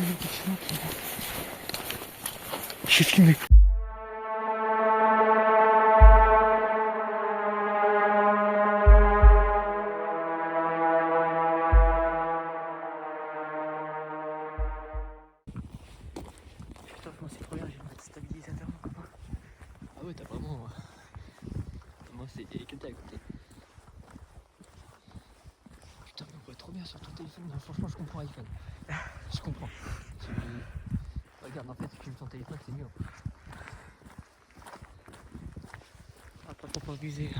filmé quelque chose. J'ai filmé. Putain, moi c'est trop bien, j'ai un stabilisateur, mon copain. Ah ouais, t'as vraiment. Moi, c'est que à côté. Putain, mais on voit trop bien sur ton téléphone. Non, franchement, je comprends iPhone. Je comprends. Regarde, en fait, tu filmes ton téléphone, c'est mieux. Ah, pas trop abuser.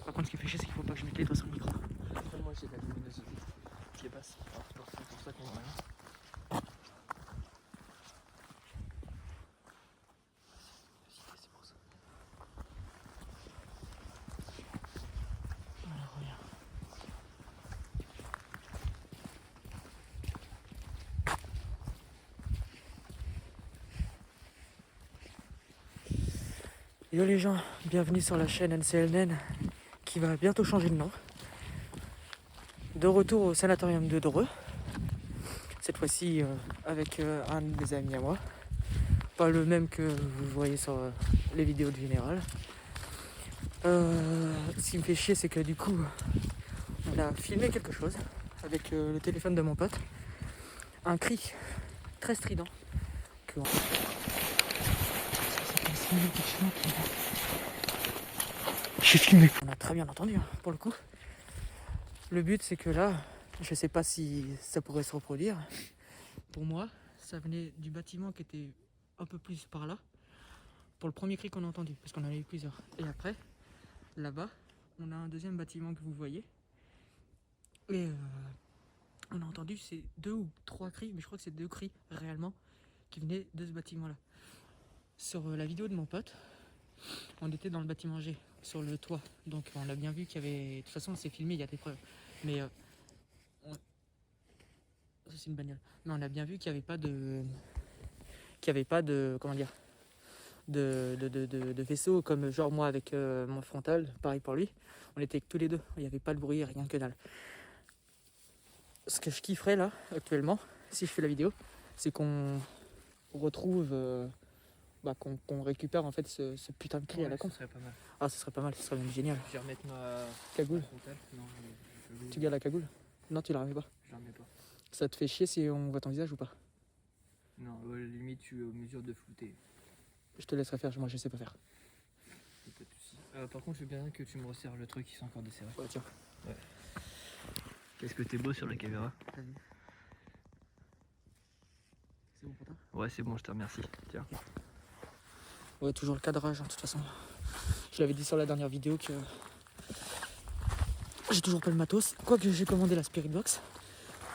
Par contre, ce qui fait chier, c'est qu'il faut pas que je mette les doigts sur le micro. Après, moi, j'ai de la luminosité qui est basse. Alors, c'est pour ça qu'on voit rien. C'est pour ça. Voilà, reviens. Yo les gens, bienvenue sur la chaîne NCLN qui va bientôt changer de nom. De retour au sanatorium de Dreux. Cette fois-ci avec un des amis à moi. Pas le même que vous voyez sur les vidéos de Général. Ce qui me fait chier, c'est que du coup, on a filmé quelque chose avec le téléphone de mon pote. Un cri très strident. Que... J'ai filmé. On a très bien entendu, hein, pour le coup. Le but, c'est que là, je sais pas si ça pourrait se reproduire. Pour moi, ça venait du bâtiment qui était un peu plus par là. Pour le premier cri qu'on a entendu, parce qu'on en a eu plusieurs. Et après, là-bas, on a un deuxième bâtiment que vous voyez. Et on a entendu ces 2 ou 3 cris, mais je crois que c'est 2 cris réellement qui venaient de ce bâtiment-là. Sur la vidéo de mon pote, on était dans le bâtiment G, sur le toit. Donc on a bien vu qu'il y avait... De toute façon, c'est filmé, il y a des preuves. Mais ça, c'est une bagnole. Mais on a bien vu qu'il n'y avait pas de... Comment dire, de vaisseau, comme genre moi avec mon frontal, pareil pour lui. On était tous les deux, il n'y avait pas de bruit, rien que dalle. Ce que je kifferais là, actuellement, si je fais la vidéo, c'est qu'on retrouve, qu'on récupère en fait ce putain de cri à la con. Ça serait pas mal. Ah, ce serait pas mal, ce serait même génial. Je vais remettre ma Cagoule. frontale. Non, Tu gardes la cagoule? Non, tu la remets pas. Je la remets pas. Ça te fait chier si on voit ton visage ou pas? Non, limite, tu es en mesure de flouter. Je te laisserai faire, moi je sais pas faire. Pas de soucis. Par contre, je veux bien que tu me resserres le truc, ils sont encore desserrés. Ouais, tiens. Ouais. Qu'est-ce que t'es beau sur la caméra? T'as vu? C'est bon pour toi? Ouais, c'est bon, je te remercie. Tiens. Ouais, toujours le cadrage, hein, de toute façon. Je l'avais dit sur la dernière vidéo que j'ai toujours pas le matos. Quoique j'ai commandé la Spirit Box.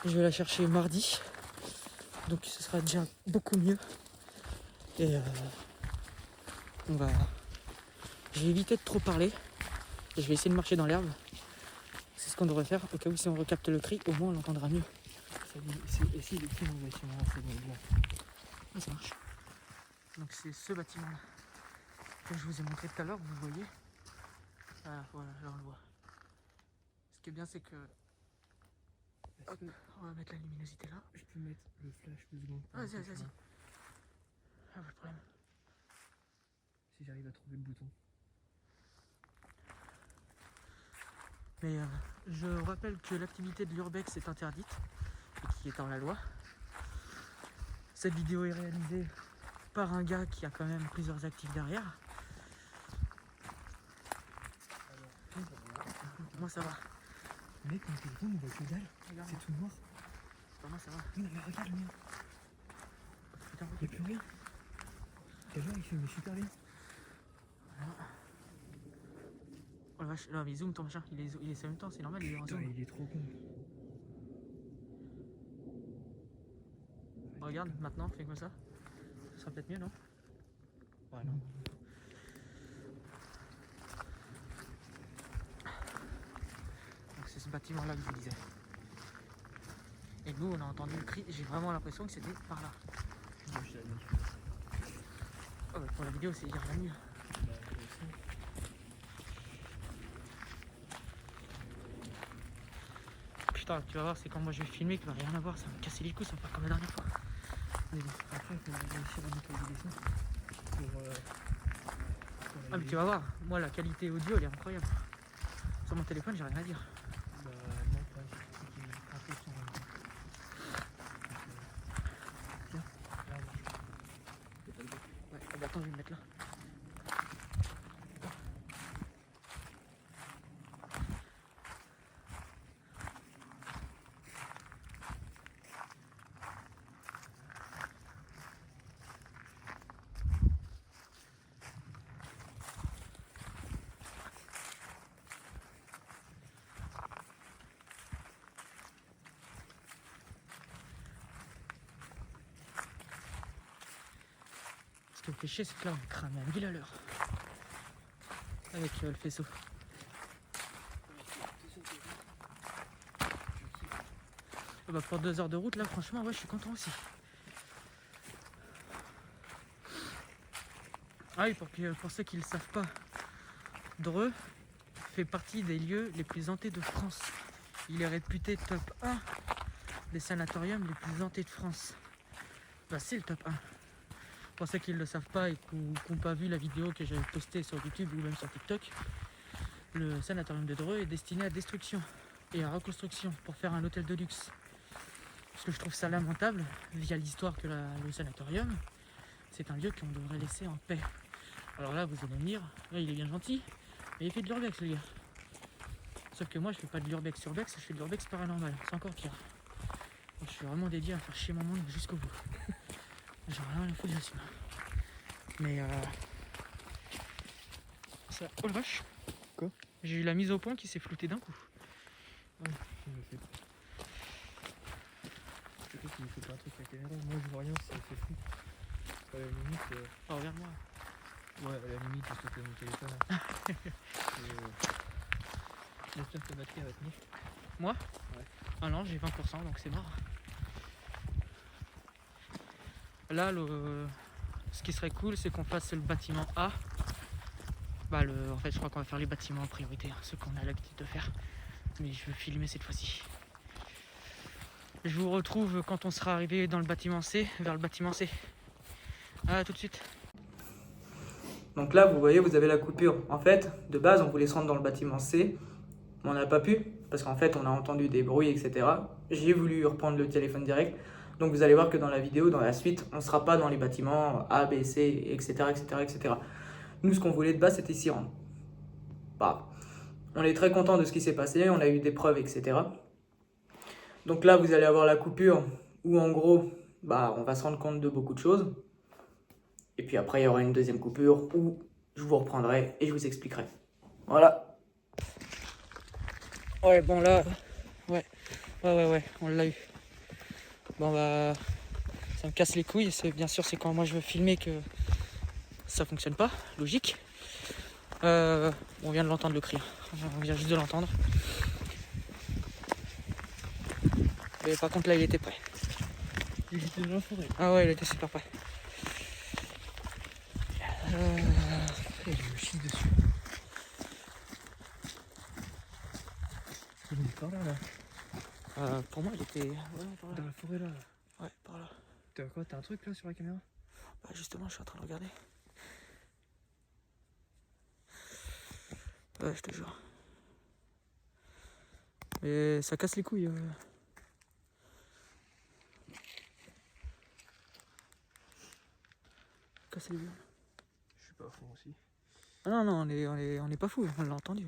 Je vais la chercher mardi. Donc ce sera déjà beaucoup mieux. Et on va... Je vais éviter de trop parler. Et je vais essayer de marcher dans l'herbe. C'est ce qu'on devrait faire. Au cas où si on recapte le cri, au moins on l'entendra mieux. Et si les films au bâtiment, ça va bien. Ah, ça marche. Donc c'est ce bâtiment-là que je vous ai montré tout à l'heure, vous voyez. Ah, voilà, là on le voit. Ce qui est bien, c'est que... Hop, on va mettre la luminosité là. Je peux mettre le flash 2 secondes. Vas-y. Ah, pas de problème. Si j'arrive à trouver le bouton. Mais je rappelle que l'activité de l'urbex est interdite et qui est dans la loi. Cette vidéo est réalisée par un gars qui a quand même plusieurs actifs derrière. Moi ça va. Mec, mon téléphone, il voit que dalle. Regarde, C'est tout noir. moi ça va. Oui, non, mais regarde le mien. Putain, Il n'y a plus rien. Quel genre il filme super bien. oh la vache, non mais zoom ton machin, il est en même temps, c'est normal, il est en Putain, zoom. il est trop con. Regarde, maintenant, fais comme ça. Ce sera peut-être mieux, non? Ouais, non. Donc c'est ce bâtiment-là que je vous disais. Et nous, on a entendu le cri, j'ai vraiment l'impression que c'était par là. Oh, bah, pour la vidéo, c'est rien mieux. putain, tu vas voir, c'est quand moi je vais filmer qu'il va rien avoir, ça va me casser les couilles, ça va faire comme la dernière fois. Mais bon, après, il faut réussir à nettoyer les sons pour Ah mais tu vas voir, moi la qualité audio elle est incroyable. Sur mon téléphone j'ai rien à dire. Bah, non, pas c'est qu'il prend un peu de son en même temps. Tiens, là, c'est pas le bon. Ouais, ah bah attends, je vais me mettre là. Ce qui me fait chier, c'est que là on est cramé à 1000 à l'heure. Avec le faisceau. Ah bah pour 2 heures de route là, franchement, ouais, je suis content aussi. Ah oui, pour ceux qui ne le savent pas, Dreux fait partie des lieux les plus hantés de France. Il est réputé top 1 des sanatoriums les plus hantés de France. Bah c'est le top 1. Pour ceux qui ne le savent pas et qui n'ont pas vu la vidéo que j'avais postée sur YouTube ou même sur TikTok, le sanatorium de Dreux est destiné à destruction et à reconstruction pour faire un hôtel de luxe. Parce que je trouve ça lamentable, via l'histoire que le sanatorium, c'est un lieu qu'on devrait laisser en paix. Alors là, vous allez me dire, là, il est bien gentil, mais il fait de l'urbex, le gars. Sauf que moi, je fais pas de l'urbex urbex, je fais de l'urbex paranormal, c'est encore pire. Donc, je suis vraiment dédié à faire chier mon monde jusqu'au bout. J'ai rien à foutre, j'assume. Mais ça... Oh la vache. Quoi? J'ai eu la mise au point qui s'est floutée d'un coup. Ouais, je me fais. Peut-être qu'il me fait pas un truc avec la caméra. Moi, je vois rien, c'est flou. À la limite. Oh, regarde-moi. Ouais, à la limite, parce que t'as mon téléphone. Hein. J'espère que la batterie va tenir. Moi? Ouais. Ah non, j'ai 20%, donc c'est mort. Là, ce qui serait cool, c'est qu'on fasse le bâtiment A. Bah, en fait, je crois qu'on va faire les bâtiments en priorité, hein, ceux qu'on a l'habitude de faire. Mais je veux filmer cette fois-ci. Je vous retrouve quand on sera arrivé dans le bâtiment C, vers le bâtiment C. À tout de suite. Donc là, vous voyez, vous avez la coupure. En fait, de base, on voulait se rendre dans le bâtiment C, mais on n'a pas pu, parce qu'en fait, on a entendu des bruits, etc. J'ai voulu reprendre le téléphone direct. Donc vous allez voir que dans la vidéo, dans la suite, on ne sera pas dans les bâtiments A, B, C, etc. etc., etc. Nous, ce qu'on voulait de base, c'était s'y rendre. Bah, on est très content de ce qui s'est passé, on a eu des preuves, etc. Donc là, vous allez avoir la coupure où, en gros, bah, on va se rendre compte de beaucoup de choses. Et puis après, il y aura une deuxième coupure où je vous reprendrai et je vous expliquerai. Voilà. Ouais, bon là, ouais, on l'a eu. Bon bah, ça me casse les couilles. Bien sûr, c'est quand moi je veux filmer que ça fonctionne pas, logique. On vient de l'entendre le cri. On vient juste de l'entendre. Mais par contre là, il était prêt. Il était dans la forêt. Ah ouais, il était super prêt. Je me chie dessus. Il est par là, là. Pour moi, il était par là. Dans la forêt, là. Ouais, par là. T'as quoi? T'as un truc là sur la caméra? Bah justement, je suis en train de regarder. Ouais, je te jure. Mais ça casse les couilles. Casse les couilles. Je suis pas fou aussi. Ah non, non, on est pas fou, on l'a entendu.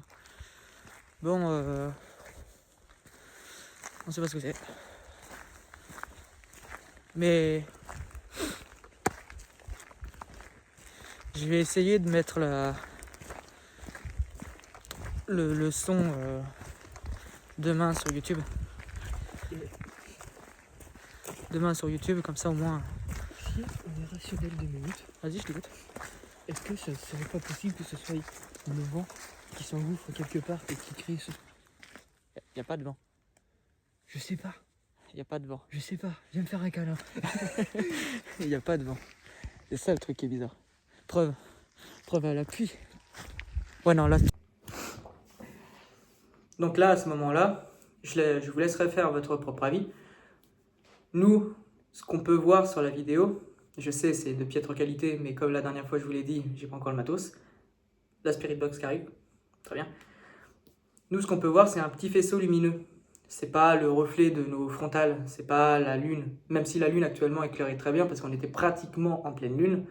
Bon, on sait pas ce que c'est. Mais je vais essayer de mettre le son demain sur YouTube. Demain sur YouTube, comme ça au moins. Si on est rationnel 2 minutes, Vas-y, je t'écoute. est-ce que ça serait pas possible que ce soit le vent qui s'engouffre quelque part et qui crée ce... Y a pas de vent. Je sais pas. Y a pas de vent. Je sais pas. Viens me faire un câlin. Y a pas de vent. C'est ça le truc qui est bizarre. Preuve à l'appui. Ouais, non, là. Donc là, à ce moment-là, Je vous laisserai faire votre propre avis. Nous, ce qu'on peut voir sur la vidéo, je sais c'est de piètre qualité, mais comme la dernière fois je vous l'ai dit, j'ai pas encore le matos. La Spirit Box qui arrive, très bien. Nous, ce qu'on peut voir, c'est un petit faisceau lumineux. C'est pas le reflet de nos frontales, c'est pas la lune. Même si la lune actuellement éclairait très bien parce qu'on était pratiquement en pleine lune,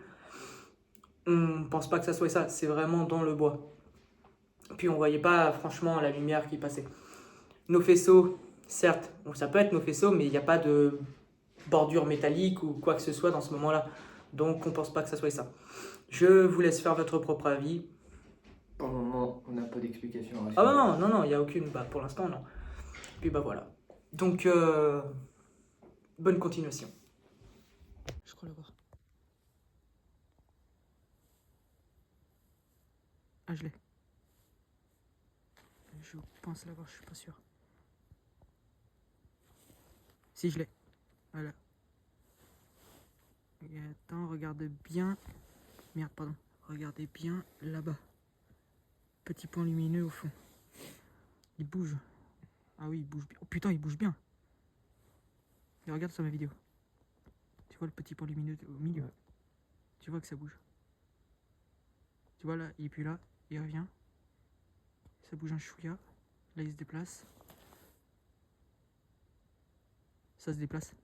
on pense pas que ça soit ça. C'est vraiment dans le bois. Puis on voyait pas franchement la lumière qui passait. Nos faisceaux, certes, bon, ça peut être nos faisceaux, mais il n'y a pas de bordure métallique ou quoi que ce soit dans ce moment-là. Donc on pense pas que ça soit ça. Je vous laisse faire votre propre avis. Pour le moment, on n'a pas d'explication Ah rationnelle. non, il n'y a aucune. Bah, pour l'instant, non. Puis bah voilà. Donc, bonne continuation. Je crois l'avoir. Ah, je l'ai. Je pense l'avoir, je suis pas sûr. Si, je l'ai. Voilà. Et attends, regarde bien. Merde, pardon. Regardez bien là-bas. Petit point lumineux au fond. Il bouge. Ah oui, il bouge bien. Oh putain, il bouge bien. Et regarde sur ma vidéo. Tu vois le petit point lumineux au milieu. Ouais. Tu vois que ça bouge. Tu vois là, il est plus là. Il revient. Ça bouge un chouïa. Là, il se déplace. Ça se déplace.